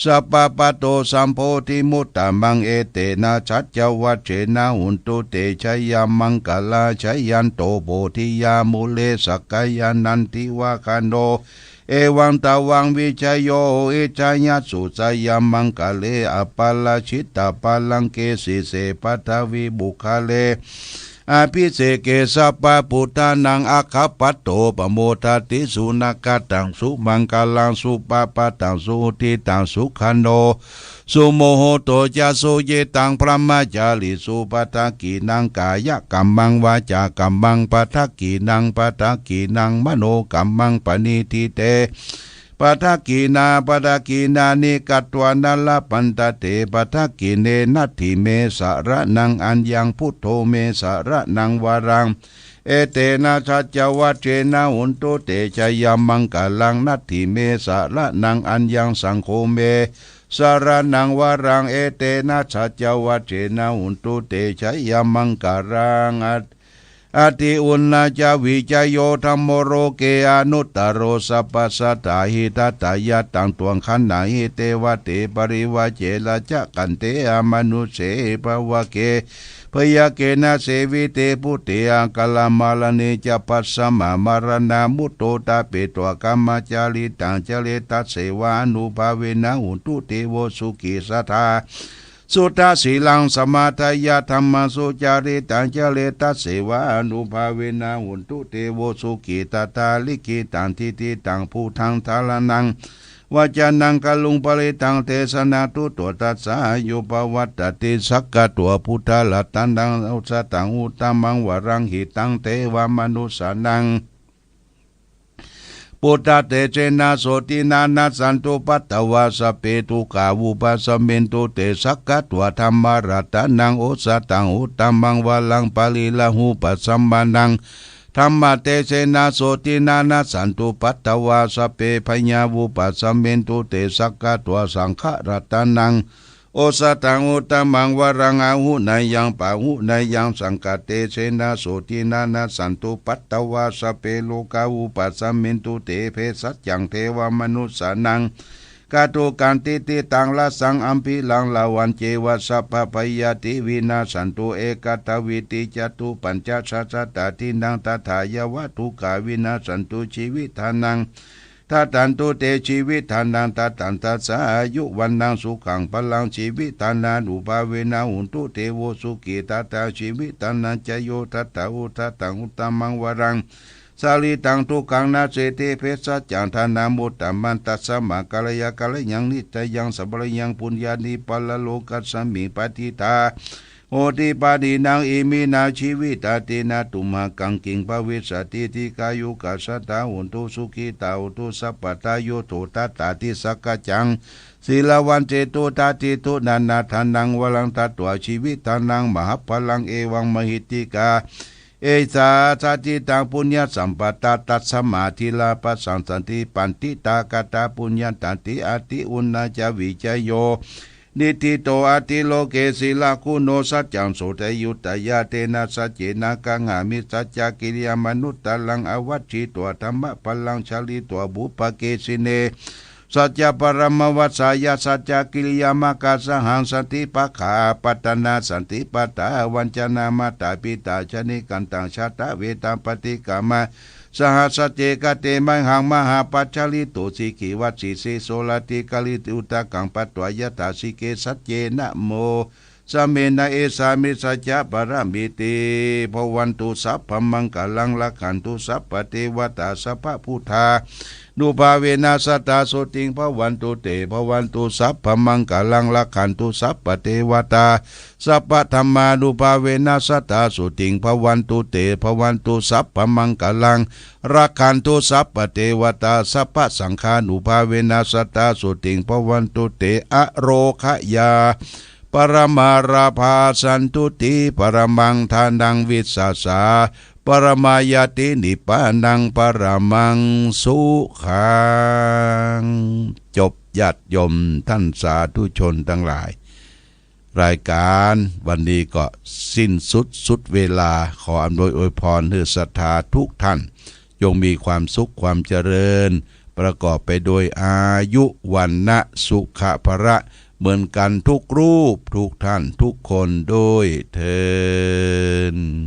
สัพพะปะโตสัมโพธิมุตตะมังเอเตนะชัจจวัชเชนะหุนตุเตชัยยามังกลาชัยยันโตโพธิยามุเลสักกายานันติวะคันโนเอวังตาวังวิชัยโยเอจายาสุสยามังกะเลอปัลลชิตตาปัลลังเกสิเสปัทวิบุคาเลอภิเสเกสัพพะพุทธานังอาคาปัตโตปโมทติสุนักตังสุมังกลังสุปปะตังสุติตังสุขันโนสุโมโหโตจะโสเยตังพระมัจจาริสุปทากีนังกายกัมมังวาจากัมมังปทากีนังปทากีนังมโนกัมมังปณิทิเตปทากีนานิกัตวานัลลปันตเตปทากีเนนัตถิเมสระนังอัญญังพุทโธเมสระนังวารังเอเตนะชัจจวัชเชนะหุนตุเตชยามังกลังนัตถิเมสระนังอัญญังสังโฆเมสระนังวารังเอเตนะชัจจวัชเชนะหุนตุเตชยามังกลังอติอุณนาจาวิจโยธรรมโรเกอนุตตโรสัพพสัตตาหิทัตตายะตังตวงขันนาหิเตวะเตปริวะเจละจะกันเตอมนุเสภวะเกพยาเกนะเสวิเตพุเตอังกลามาลเนจะปัสสมามารณามุตโตตาเปตัวกัมมจาริตังเจเลตัสเสวานุภาเวนะหุนตุเตโวสุกิสัทธาสุตตสีลังสมาทายาธรรมสุจาริตังเจเลตัสเสวานุภาเวนะหุนตุเตโวสุกิตาตาลิกิตังทิติตังภูทังทาลนังวจานังกลุงปริตังเทสนาตุตัวตัสสะโยปวัตตติสักกะตัวพุทธลัตตันดังอุสตังอุตมังวรังหิตังเทวามนุสานังปุตตะเตเจนะโสตินานัสสันตุปัตตวาสเปตุกาวุปัสเมนตุเตสักกะตัวธรรมรัตนังโอสตังอุตมังวาลังปาลิละหูปัสสัมมานังธรรมเตเสนาโสตินานัสสันตุปัตตวาสเปพญาวุปัสเมนตุเตสักกะตัวสังฆรัตนังโอสตังอุตมังวรังอาหุนายังปะหุนายังสังกเตเสนาโสตินานัสสันตุปัตตวาสเปโลกาวุปัสเมนตุเตเพสัจจังเทวมนุสานังกาตุกันติติตังละสังอัมพิลังลาวันเจวสัพพพยาติวินาสันตุเอกตวิติจตุปัญจสัสสตตินังตถายวัตุกาวินาสันตุชีวิทานังทัตตันตุเตชีวิทานังทัตตันตัสสะอายุวันนังสุขังพลังชีวิทานานุภาเวนะหุนตุเทโวสุกิตาตาชีวิทานังจโยทัตตาอุทัตตังอุตมังวรังสาลีตังทุกังนาเสติเพสัจจังธานามุตตมันตัสสะมะกะลยะกะลยังนิจยังสัพพะยังปุญญานิปัลโลกัสสมิปฏิตาโอติปาดีนางอิมินาชีวิตาตินาตุมากังกิงภวิสติติกายุกัสสตาหุนตุสุขิตาอุตุสัพพตาโยโตตัตตาติสักกจังศีลวันเจตุตาติตุนานาทานังวลังตัตวาชีวิตานังมหาพลังเอวังมหิติกาเอสาสาจิตังปุญญสัมปตาตัสสมาธิลาปัสสังสันติปันติตากตาปุญญตันติอติอุณาจาวิจโยนิติโตอติโลเกศิลาคุโนสัจจังโสตยุตยาเตนะสัจเจนะกังหามิสัจจกิริยามนุตตลังอวัชชิตัวธรรมะพลังชาลิตัวบุปเกสิเนสัจจปรมวัสสายาสัจจกิริยามกาสหังสันติปะขาปัตนาสันติปัตตาวัญจนามาตาปิตาชนิกันตังชาตะเวตังปฏิกามาสหัสเจกเตมังหังมหาปัจจลิตุสิกิวัตสิสิโสลติกาลิตุตะกังปัตตวยตาสิเกสัจเจนะโมสเมนะเอสามิสัจจะปรมิติภวันตุสัพพมังกลังละขันตุสัพพเทวตาสัพพพุทธานุภาเวนะสัตตาโสติงภวันตุเตภวันตุสัพพมังกลังละขันตุสัพพเทวตาสัพพธรรมานุภาเวนะสัตตาโสติงภวันตุเตภวันตุสัพพมังกลังรักขันตุสัพพเทวตาสัพพสังฆานุภาเวนะสัตตาโสติงภวันตุเตอโรคยาปรมาราภาสันตุติปรมังทานังวิสาสาปรมายตินิพพานังปรมังสุขังจบญาติโยมท่านสาธุชนทั้งหลายรายการวันนี้ก็สิ้นสุดเวลาขออำนวยอวยพรให้ศรัทธาทุกท่านจงมีความสุขความเจริญ ประกอบไปโดยอายุวันนะสุขภระเหมือนกันทุกรูปทุกท่านทุกคนโดยเทิน